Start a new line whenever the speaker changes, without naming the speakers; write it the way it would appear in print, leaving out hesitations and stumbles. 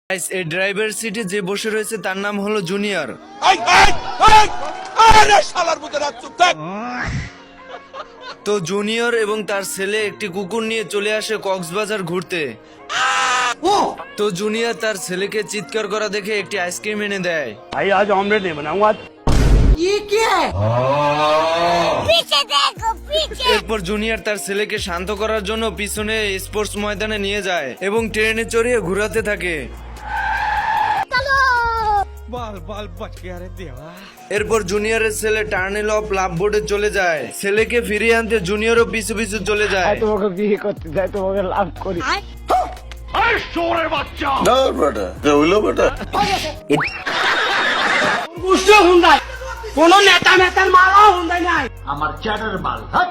Guys, এই driver সিটে যে বসে রয়েছে তার নাম হলো জুনিয়র। তো জুনিয়র এবং তার ছেলে একটি কুকুর নিয়ে চলে আসে কক্সবাজার ঘুরতে। তো জুনিয়র তার ছেলেকে চিৎকার করা দেখে একটি আইসক্রিম এনে দেয়।
भाई आज ऑमलेट नहीं बनाऊंगा आज।
এরপর জুনিয়র তার ছেলেকে শান্ত করার জন্য পিছনে স্পোর্টস ময়দানে নিয়ে যায় এবং ট্রেনে চড়িয়ে ঘোরাতে থাকে। এরপর জুনিয়রের ছেলে টার্নেল অফ লাভ বোর্ডে চলে যায়। ছেলেকে ফিরিয়ে আনতে জুনিয়রও পিছু পিছু চলে যায়।
তোমাকে বিয়ে করতে চাই, তোমাকে লাভ করি। কোন নেতা নেতার মারাও হুন্দাই নাই আমার চ্যাটার মাল। হাত